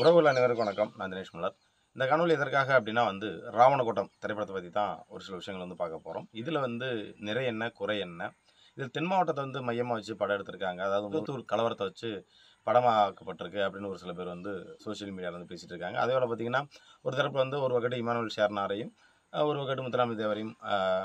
உறவுகள் அனைவருக்கும் வணக்கம். நான் தினேஷ் மலர். இந்த காணொலி எதற்காக அப்படின்னா ராவணகோட்டம் திரைப்படத்தை பற்றி தான் ஒரு சில விஷயங்கள் பார்க்க போகிறோம். இதில் நிறை என்ன குறை என்ன, இதில் தென் மாவட்டத்தை மையமாக வச்சு படம் எடுத்திருக்காங்க. அதாவது முத்தூர் கலவரத்தை வச்சு படமாக்கப்பட்டிருக்கு அப்படின்னு ஒரு சில பேர் சோஷியல் மீடியாவில் பேசிகிட்டு இருக்காங்க. அதே போல் பார்த்தீங்கன்னா ஒரு தரப்பில் ஒரு வகட்டு இமானுவேல் ஷேர்னாரையும் ஒரு வகட்டு முத்துராமலிங்க தேவரையும்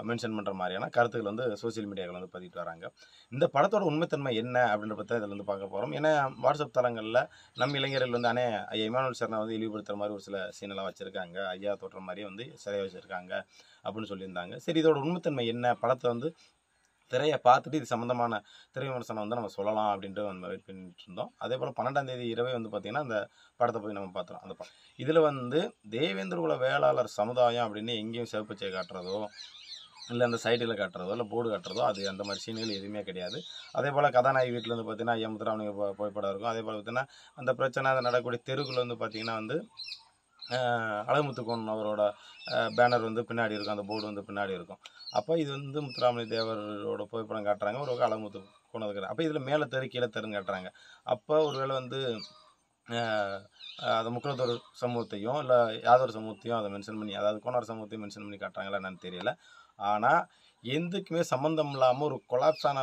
மென்ஷன் பண்ணுற மாதிரியான கருத்துக்கள் சோஷியல் மீடியாவில் பதிவிட்டு வராங்க. இந்த படத்தோட உண்மைத்தன்மை என்ன அப்படின்ற பற்றி இதில் பார்க்க போகிறோம். ஏன்னா வாட்ஸ்அப் தளங்களில் நம்ம இளைஞர்கள் ஐயா இமானுவேல் ஷேர்னா இழிவுபடுத்துகிற மாதிரி ஒரு சில சீனெல்லாம் வச்சுருக்காங்க. ஐயா தோற்ற மாதிரியே சிறையை வச்சுருக்காங்க அப்படின்னு சொல்லியிருந்தாங்க. சரி, இதோட உண்மைத்தன்மை என்ன, படத்தை திரையை பார்த்துட்டு இது சம்மந்தமான திரை விமர்சனம் நம்ம சொல்லலாம் அப்படின்ட்டு நம்ம வெயிட் பண்ணிட்டு இருந்தோம். அதே போல் 12ஆம் தேதி இரவே பார்த்திங்கன்னா அந்த படத்தை போய் நம்ம பார்த்தோம். அந்த படம் இதில் தேவேந்திர குல வேளாளர் சமுதாயம் அப்படின்னு எங்கேயும் சிவப்பச்சை காட்டுறதோ இல்லை அந்த சைடில் காட்டுறதோ இல்லை போர்டு காட்டுறதோ அது அந்த மாதிரி சீன்கள் எதுவுமே கிடையாது. அதே போல் கதாநாயகி வீட்டில் பார்த்தீங்கன்னா ஐயா முத்துராமலிங்க புகைப்படம் இருக்கும். அதே போல் பார்த்தீங்கன்னா அந்த பிரச்சனை அதை நடக்கக்கூடிய தெருக்குள்ள பார்த்திங்கன்னா அழகுமுத்துக்கோன் அவரோட பேனர் பின்னாடி இருக்கும், அந்த போர்டு பின்னாடி இருக்கும். அப்போ இது முத்துராமலிங்க தேவரோட புகைப்படம் காட்டுறாங்க, ஒரு அழகுமுத்து கோணதுக்கு. அப்போ இதில் மேலே தெரு கீழே தெருன்னு காட்டுறாங்க. அப்போ ஒருவேளை அந்த முக்குளத்தோர் சமூகத்தையும் இல்லை யாதவர் சமூகத்தையும் அதை மென்ஷன் பண்ணி, அதாவது கோனார் சமூகத்தையும் மென்ஷன் பண்ணி காட்டுறாங்களா என்னன்னு தெரியல. ஆனால் எதுக்குமே சம்மந்தம் இல்லாமல் ஒரு கொலாப்ஸான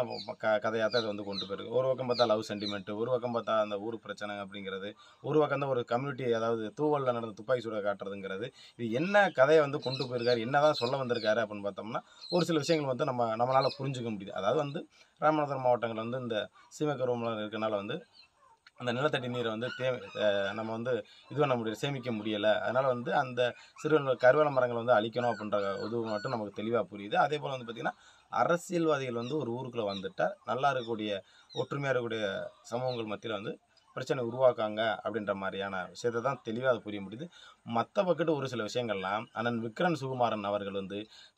கதையாக தான் இது கொண்டு போயிருக்கு. ஒரு பக்கம் பார்த்தா லவ் சென்டிமெண்ட்டு, ஒரு பக்கம் பார்த்தா அந்த ஊர் பிரச்சனை அப்படிங்கிறது, ஒரு பக்கம் தான் ஒரு கம்யூனிட்டி, அதாவது தூவலில் நடந்த துப்பாக்கி சூட காட்டுறதுங்கிறது. இது என்ன கதையை கொண்டு போயிருக்காரு, என்ன தான் சொல்ல வந்திருக்காரு அப்படின்னு பார்த்தோம்னா ஒரு சில விஷயங்கள் நம்மளால் புரிஞ்சுக்க முடியுது. அதாவது ராமநாதபுரம் மாவட்டங்கள் இந்த சீமக்கருவம்லாம் இருக்கனால அந்த நிலத்தடி நீரை நம்ம இது பண்ண முடியல, சேமிக்க முடியலை. அதனால் அந்த கருவேல மரங்களை அழிக்கணும் அப்படின்ற இது மட்டும் நமக்கு தெளிவாக புரியுது. அதே போல் பார்த்திங்கன்னா அரசியல்வாதிகள் ஒரு ஊருக்குள்ளே வந்துட்டால் நல்லா இருக்கக்கூடிய ஒற்றுமையாக இருக்கக்கூடிய சமூகங்கள் மத்தியில் பிரச்சனை உருவாக்காங்க அப்படின்ற மாதிரியான விஷயத்தை தான் தெளிவாக அது புரிய முடியுது. மற்ற பக்கத்து ஒரு சில விஷயங்கள்லாம் அண்ணன் விக்ரன் சுகுமாரன் அவர்கள்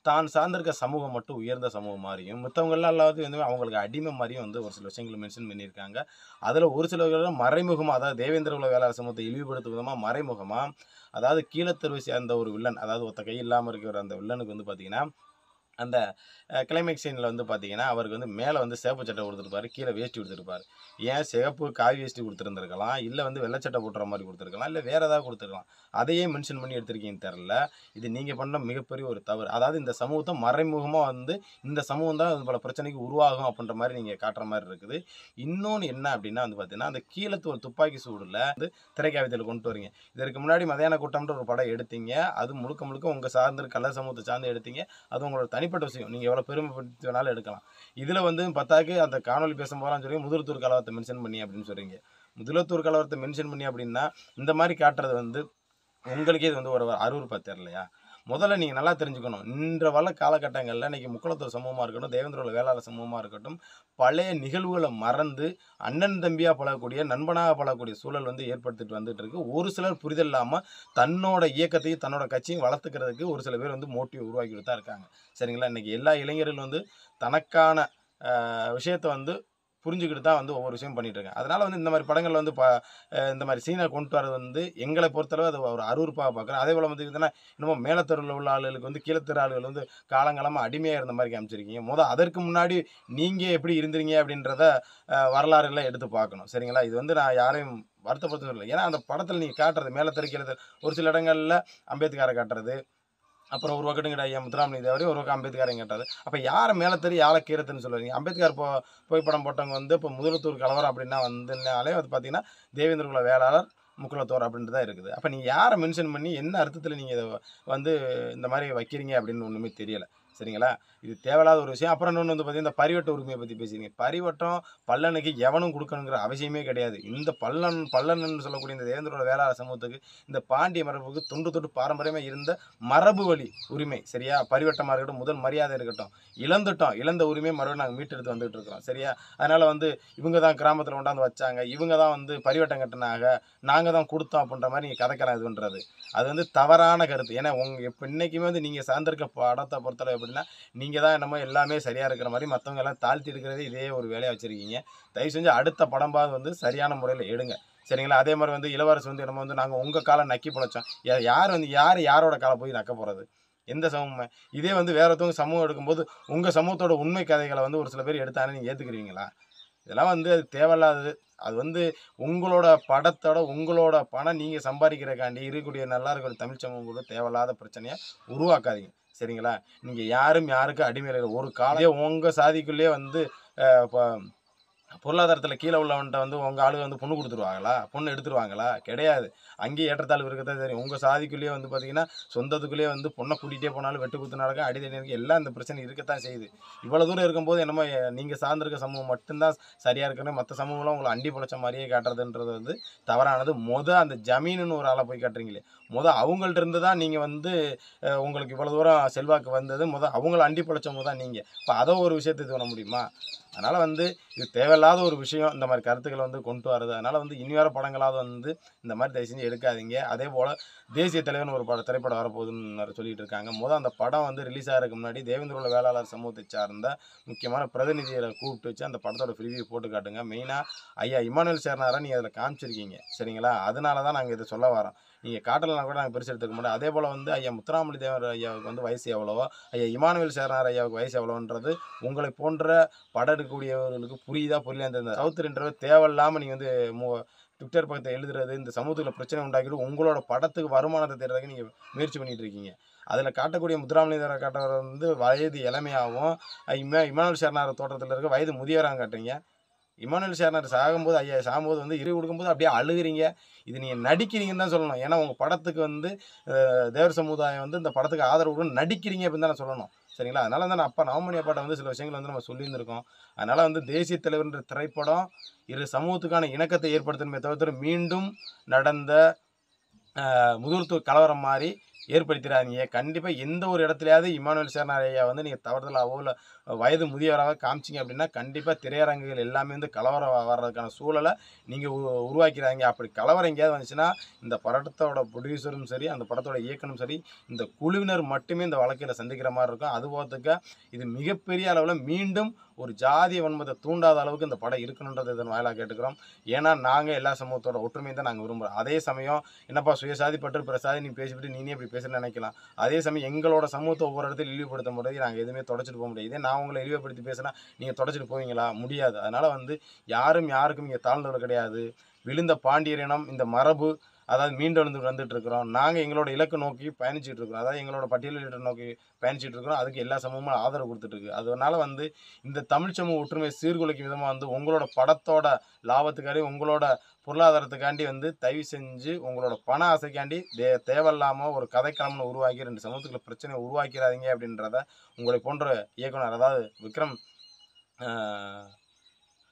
தான் சார்ந்திருக்க சமூகம் மட்டும் உயர்ந்த சமூகம் மாதிரியும், மற்றவங்களாம் இல்லாத அவங்களுக்கு அடிமை மாதிரியும் ஒரு சில விஷயங்களை மென்ஷன் பண்ணியிருக்காங்க. அதில் ஒரு சில மறைமுகமாக, அதாவது தேவேந்திர குல வேளாளர் சமூகத்தை இழிவுபடுத்தும் விதமாக மறைமுகமாக, அதாவது கீழத்தெருவை சேர்ந்த ஒரு வில்லன், அதாவது ஒத்த கை இல்லாமல் இருக்கிற அந்த வில்லனுக்கு பார்த்திங்கன்னா அந்த கிளைமேக்ஸ் சீனில் பார்த்தீங்கன்னா அவருக்கு மேலே சிவப்பு சட்டை கொடுத்துருப்பாரு, கீழே வேஷ்டி கொடுத்துருப்பாரு. ஏன் சிவப்பு காவி வேஷ்டி கொடுத்துருந்துருக்கலாம், இல்லை வெள்ளைச்சட்டை போட்டுற மாதிரி கொடுத்துருக்கலாம், இல்லை வேறு ஏதாவது கொடுத்துருக்கலாம். அதையே மென்ஷன் பண்ணி எடுத்திருக்கீங்கன்னு தெரில. இது நீங்கள் பண்ண மிகப்பெரிய ஒரு தவறு. அதாவது இந்த சமூகத்தை மறைமுகமாக இந்த சமூகம் தான் பல பிரச்சனைக்கு உருவாகும் அப்படின்ற மாதிரி நீங்கள் காட்டுற மாதிரி இருக்குது. இன்னொன்று என்ன அப்படின்னா பார்த்தீங்கன்னா அந்த கீழத்து ஒரு துப்பாக்கி சூடில் திரைக்காவியத்தில் கொண்டு வரீங்க. இதற்கு முன்னாடி மதியான கூட்டம்ன்ற ஒரு படம் எடுத்தீங்க. அது முழுக்க முழுக்க உங்கள் சார்ந்த கள்ள சமூகத்தை சார்ந்து எடுத்தீங்க. அது உங்களோட தனிப்பட்ட விஷயம், நீங்கள் எவ்வளோ பெருமைப்படுத்தி வேணாலும் எடுக்கலாம். இதில் பத்தாக்கு அந்த காணொலி பேசும்போதெல்லாம் சொல்லி முதுலத்தூர் கலவரத்தை மென்ஷன் பண்ணி அப்படின்னு சொல்கிறீங்க. முதுலத்தூர் கலவரத்தை மென்ஷன் பண்ணி அப்படின்னா இந்த மாதிரி காட்டுறது உங்களுக்கே இது ஒரு அருவருப்பாக தெரியலையா? முதல்ல நீங்கள் நல்லா தெரிஞ்சுக்கணும், இன்ற வள காலகட்டங்களில் இன்றைக்கி முக்குளத்தூர் சமூகமாக இருக்கட்டும், தேவேந்திர குல வேளாளர் சமூகமாக இருக்கட்டும், பழைய நிகழ்வுகளை மறந்து அண்ணன் தம்பியாக பழகக்கூடிய, நண்பனாக பழகக்கூடிய சூழல் ஏற்படுத்திட்டு வந்துட்டு இருக்கு. ஒரு சிலர் புரிதல் இல்லாமல் தன்னோட இயக்கத்தையும் தன்னோட கட்சியும் வளர்த்துக்கிறதுக்கு ஒரு சில பேர் மோட்டிவ் உருவாக்கிட்டு தான் இருக்காங்க. சரிங்களா? இன்றைக்கி எல்லா இளைஞர்களும் தனக்கான விஷயத்தை புரிஞ்சுக்கிட்டு தான் ஒவ்வொரு விஷயம் பண்ணிகிட்டு இருக்காங்க. அதனால் இந்த மாதிரி படங்கள் இந்த மாதிரி சீனை கொண்டு வரது எங்களை பொறுத்தளவு அது ஒரு அருவருப்பாக பார்க்குறேன். அதே போல் பார்த்தீங்கன்னா இன்னமும் மேலத்தெருவில் உள்ள ஆளுகளுக்கு கீழத்தெரு ஆளுகள் காலங்காலமாக அடிமையாக இருந்த மாதிரி காமிச்சிருக்கீங்க. அதற்கு முன்னாடி நீங்கள் எப்படி இருந்தீங்க அப்படின்றத வரலாறுலாம் எடுத்து பார்க்கணும். சரிங்களா? இது நான் யாரையும் வருத்தப்படுத்த சொல்லலை. ஏன்னா அந்த படத்தில் நீங்கள் காட்டுறது மேலத்தெரு கீழத்தெரு, ஒரு சில இடங்களில் அம்பேத்கரை காட்டுறது, அப்புறம் ஒரு பக்கத்துங்கிட்ட ஐயா முத்துராமலிங்க தேவரையும் ஒரு பக்கம் அம்பேத்கரையும் கேட்டாது. அப்போ யாரை மேலே தெரிய யாரை கீரத்துன்னு சொல்லுவீங்க? அம்பேத்கர் புகைப்படம் போட்டவங்க இப்போ முதலத்தூர் கலவரம் அப்படின்னா வந்தனாலே பார்த்தீங்கன்னா தேவேந்திர குல வேளாளர் முக்குளத்தோர் அப்படின்ட்டு தான் இருக்குது. அப்போ நீங்கள் யாரை மென்ஷன் பண்ணி என்ன அர்த்தத்தில் நீங்கள் இதை இந்த மாதிரி வைக்கிறீங்க அப்படின்னு ஒன்றுமே தெரியலை. சரிங்களா? இது தேவையில்லாத ஒரு விஷயம். அப்புறம் இன்னொன்று பார்த்தீங்கன்னா இந்த பரிவட்ட உரிமையை பற்றி பேசுகிறீங்க. பரிவட்டம் பல்லனுக்கு எவனும் கொடுக்கணுங்கிற அவசியமே கிடையாது. இந்த பல்லன்னு சொல்லக்கூடிய இந்த தேவேந்திரோட வேளாளர் சமூகத்துக்கு, இந்த பாண்டிய மரபுக்கு தொன்று பாரம்பரியமாக இருந்த மரபு வழி உரிமை. சரியா? பரிவட்டமாக இருக்கட்டும், முதல் மரியாதை இருக்கட்டும், இழந்த உரிமையை மறுபடியும் நாங்கள் மீட்டெடுத்து வந்துட்டு இருக்கிறோம். சரியா? அதனால் இவங்க தான் கிராமத்தில் கொண்டாந்து வச்சாங்க, இவங்க தான் பரிவட்டம் கட்டினாங்க, நாங்கள் தான் கொடுத்தோம் அப்படின்ற மாதிரி நீங்கள் கதைக்கலாம். இது பண்ணுறது அது தவறான கருத்து. ஏன்னா இப்போ இன்றைக்குமே நீங்கள் சார்ந்திருக்க படத்தை பொறுத்தளவு எப்படின்னா நீங்கள் தான் என்னமோ எல்லாமே சரியாக இருக்கிற மாதிரி மற்றவங்க எல்லாம் தாழ்த்தி எடுக்கிறதே இதே ஒரு வேலையாக வச்சுருக்கீங்க. தயவு செஞ்சு அடுத்த படம்பாவது சரியான முறையில் எடுங்க. சரிங்களா? அதே மாதிரி இளவரசு நம்ம நாங்கள் உங்கள் காலை நக்கி பிழைச்சோம். யார் யாரோட காலை போய் நக்க போகிறது? எந்த சமூகமே? இதே வேற ஒருத்தவங்க சமூகம் எடுக்கும்போது உங்கள் சமூகத்தோட உண்மை கதைகளை ஒரு சில பேர் எடுத்தானே நீங்கள் ஏற்றுக்குறீங்களா? இதெல்லாம் வந்து அது தேவையில்லாதது. அது வந்து உங்களோட படத்தோட உங்களோட பணம் நீங்கள் சம்பாதிக்கிறக்காண்டி இருக்கக்கூடிய நல்லா இருக்கிற தமிழ் சமூகம் கூட தேவையில்லாத பிரச்சனையை உருவாக்காதீங்க. சரிங்களா? நீங்கள் யாரும் யாருக்கும் அடிமையில் ஒரு காலம் உங்கள் சாதிக்குள்ளேயே வந்து இப்போ பொருளாதாரத்தில் கீழே உள்ளவன்ட்ட வந்து உங்கள் ஆளு வந்து பொண்ணு கொடுத்துருவாங்களா? பொண்ணு எடுத்துருவாங்களா? கிடையாது. அங்கேயும் ஏற்றத்தாழ்வு இருக்கத்தான் தெரியும். உங்கள் சாதிக்குள்ளேயே வந்து பார்த்தீங்கன்னா சொந்தத்துக்குள்ளேயே வந்து பொண்ணை கூட்டிகிட்டே போனாலும் வெட்டு குத்து நடக்கும், அடிதடி நடக்கும், எல்லாம் இந்த பிரச்சனை இருக்கத்தான் செய்யுது. இவ்வளோ தூரம் இருக்கும்போது என்னமோ நீங்கள் சார்ந்திருக்க சமூகம் மட்டும்தான் சரியாக இருக்கணும், மற்ற சமூகம்லாம் உங்களை அண்டி பிழைச்ச மாதிரியே காட்டுறதுன்றது வந்து தவறானது. அந்த ஜமீனுன்னு ஒரு ஆளை போய் காட்டுறீங்களே, அவங்கள்ட்ட இருந்து தான் நீங்கள் வந்து உங்களுக்கு இவ்வளோ தூரம் செல்வாக்கு வந்தது. அவங்கள அண்டி பிழைச்சவங்க தான் நீங்கள். இப்போ அதை ஒரு விஷயத்தை இது பண்ண முடியுமா? அதனால் வந்து இது தேவையில்லாத ஒரு விஷயம், இந்த மாதிரி கருத்துக்களை வந்து கொண்டு வரது. அதனால் வந்து இனி வர படங்களாவது வந்து இந்த மாதிரி தயவு செஞ்சு எடுக்காதீங்க. அதே போல் தேசிய தலைவர்னு ஒரு திரைப்படம் வரப்போகுதுன்னு சொல்லிட்டு இருக்காங்க. அந்த படம் வந்து ரிலீஸ் ஆகிறதுக்கு முன்னாடி தேவேந்திர வேளாளர் சமூகத்தை சார்ந்த முக்கியமான பிரதிநிதிகளை கூப்பிட்டு வச்சு அந்த படத்தோட ப்ரிவியூ போட்டு காட்டுங்க. மெயினாக ஐயா இமானுவேல் சேர்னாரை நீங்கள் அதில் காமிச்சிருக்கீங்க. சரிங்களா? அதனால தான் நாங்கள் இதை சொல்ல வரோம். நீங்கள் காட்டலாம் கூட நாங்கள் பெருசு எடுத்துக்க மாட்டோம். அதே போல் வந்து ஐயா முத்துராமலிங்க தேவர் ஐயாவுக்கு வந்து வயசு எவ்வளவோ, ஐயா இமானுவேல் சேர்னார் ஐயாவுக்கு வயசு எவ்வளோன்றது உங்களை போன்ற படம் எடுக்கக்கூடியவர்களுக்கு புரியுதா புரியலான்னு தெரியாது. சவுத்ரின்றவர் தேவையில்லாமல் நீங்கள் வந்து ட்விட்டர் பக்கத்தை எழுதுறது, இந்த சமூகத்தில் பிரச்சனை உண்டாக்கிட்டு உங்களோட படத்துக்கு வருமானத்தை தேடுறதுக்கு நீங்கள் முயற்சி பண்ணிகிட்டு இருக்கீங்க. அதில் காட்டக்கூடிய முத்துராமலிங்க தேவரை காட்டுறவர் வந்து வயது இளமையாகவும், இமானுவேல் சேர்னார் தோட்டத்தில் இருக்க வயது முதியவராக காட்டுறீங்க. இமானுவேல் சேர்னார் சாகும்போது ஐயா சாகும்போது வந்து கொடுக்கும்போது அப்படியே அழுகிறீங்க. இது நீங்கள் நடிக்கிறீங்கன்னு தான் சொல்லணும். ஏன்னா உங்கள் படத்துக்கு வந்து தேவர் சமுதாயம் வந்து இந்த படத்துக்கு ஆதரவு நடிக்கிறீங்க அப்படின்னு தான் நான் சொல்லணும். சரிங்களா? அதனால தான் நான் அப்பா நவமணி அப்பாட்ட வந்து சில விஷயங்கள் வந்து நம்ம சொல்லியிருந்திருக்கோம். அதனால் வந்து தேசிய தலைவர்ன்ற திரைப்படம் இரு சமூகத்துக்கான இணக்கத்தை ஏற்படுத்தணுமே தவிர மீண்டும் நடந்த முதுகுத்து கலவரம் மாதிரி ஏற்படுத்திடாதீங்க. கண்டிப்பாக எந்த ஒரு இடத்துலையாவது இமானுவேல் சேர்னார் ஐயா வந்து நீங்கள் தவறுதலாகவோ இல்லை வயது முதியவராக காமிச்சிங்க அப்படின்னா கண்டிப்பாக திரையரங்குகள் எல்லாமே வந்து கலவரம் வர்றதுக்கான சூழலை நீங்கள் உருவாக்கிறாங்க. அப்படி கலவரம் எங்கேயாவது வந்துச்சுன்னா இந்த படத்தோட ப்ரொடியூசரும் சரி, அந்த படத்தோட இயக்கனும் சரி, இந்த குழுவினர் மட்டுமே இந்த வழக்கில் சந்திக்கிற மாதிரி இருக்கும். அதுபோகிறதுக்கு இது மிகப்பெரிய அளவில் மீண்டும் ஒரு ஜாதிய வன்மத்தை தூண்டாத அளவுக்கு இந்த படம் இருக்கணுன்றது இதன் வாயிலாக கேட்டுக்கிறோம். ஏன்னா நாங்கள் எல்லா சமூகத்தோட ஒற்றுமையை தான் நாங்கள் விரும்புகிறோம். அதே சமயம் என்னப்பா சுயசாதி பற்று பிரசாதி நீ பேசிவிட்டு நீனே இப்படி பேசுன்னு நினைக்கலாம். அதே சமயம் எங்களோட சமூகத்தை ஒவ்வொரு இடத்துல இழிவுபடுத்த முடியாது. நாங்கள் எதுவுமே தொடச்சிட்டு போக முடியாது. இதே நான் உங்களை இழிவுபடுத்தி பேசினா நீங்கள் தொடச்சிட்டு போவீங்களா? முடியாது. அதனால் வந்து யாருக்கும் இங்கே தாழ்ந்தவர்கள் கிடையாது. விழுந்த பாண்டியர் இனம் இந்த மரபு அதாவது மீண்டும் வந்துட்டு இருக்கிறோம். நாங்கள் எங்களோட இலக்கு நோக்கி பயணிச்சுட்டு இருக்கிறோம். அதாவது எங்களோட பட்டியலிட்ட நோக்கி பயணிச்சுட்டு இருக்கிறோம். அதுக்கு எல்லா சமூகமும் ஆதரவு கொடுத்துட்ருக்கு. அதனால வந்து இந்த தமிழ் சமூக ஒற்றுமை சீர்குலைக்கும் விதமாக வந்து உங்களோட படத்தோட லாபத்துக்காண்டி உங்களோட பொருளாதாரத்துக்காண்டி வந்து தயவு செஞ்சு உங்களோட பண ஆசைக்காண்டி தேவையில்லாமல் ஒரு கதைக்களம்னு உருவாக்கி 2 சமூகத்துக்குள்ள பிரச்சனையை உருவாக்கிறாதீங்க அப்படின்றத உங்களை போன்ற இயக்குனர் அதாவது விக்ரம்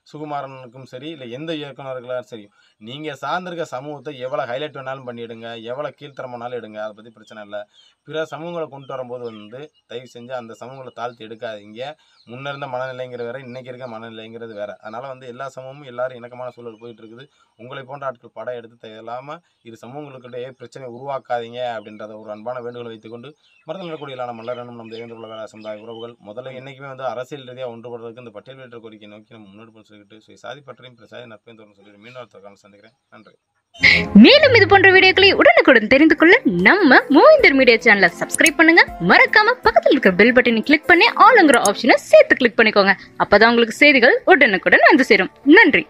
சுகுமாரனுக்கும் சரி இல்லை எந்த இயக்குனர்களாலும் சரி, நீங்கள் சார்ந்திருக்க சமூகத்தை எவ்வளோ ஹைலைட் வேணாலும் பண்ணிவிடுங்க, எவ்வளோ கீழ்த்தரமானாலும் எடுங்க, அதை பற்றி பிரச்சனை இல்லை. பிற சமூகங்களை கொண்டு வரும்போது வந்து தயவு செஞ்சு அந்த சமூகங்களை தாழ்த்தி எடுக்காதீங்க. முன்ன இருந்த மனநிலைங்கிற வேறு, இன்றைக்கி இருக்க மனநிலைங்கிறது வேறு. அதனால் வந்து எல்லா சமூகமும் எல்லோரும் இணக்கமான சூழல் போயிட்டு இருக்குது. உங்களை போன்ற ஆட்கள் படம் எடுத்து தேவையில்லாமல் இரு சமூகங்களுக்கிடையே பிரச்சனை உருவாக்காதீங்க அப்படின்றத ஒரு அன்பான வேண்டுகோளை வைத்துக்கொண்டு மரத்தில் நடக்கூடியலான மல்லரனும் நம் தேவேந்திர வேளாளர் சமுதாய உறவுகள் முதல்ல என்றைக்குமே வந்து அரசியல் ரீதியாக ஒன்றுபடுறதுக்கு இந்த பட்டியல் கோரிக்கை நோக்கி நம்ம முன்னெடுப்பு சொல்லிட்டு சாதி பற்றியும் பிரசாதி நட்பையும் தோறும் சொல்லிட்டு மீனவர்த்தக்கான சந்திக்கிறேன். நன்றி. மேலும் இது போன்ற வீடியோக்களை உடனுக்குடன் தெரிந்து கொள்ள நம்ம மூவிந்தர் மீடியா சேனலை சப்ஸ்கிரைப் பண்ணுங்க. மறக்காம பக்கத்தில் இருக்கிற பெல் பட்டனை கிளிக் பண்ணி ஆல்ங்கிற ஆப்ஷனை சேர்த்து கிளிக் பண்ணிக்கோங்க. அப்பதான் உங்களுக்கு செய்திகள் உடனுக்குடன் வந்து சேரும். நன்றி.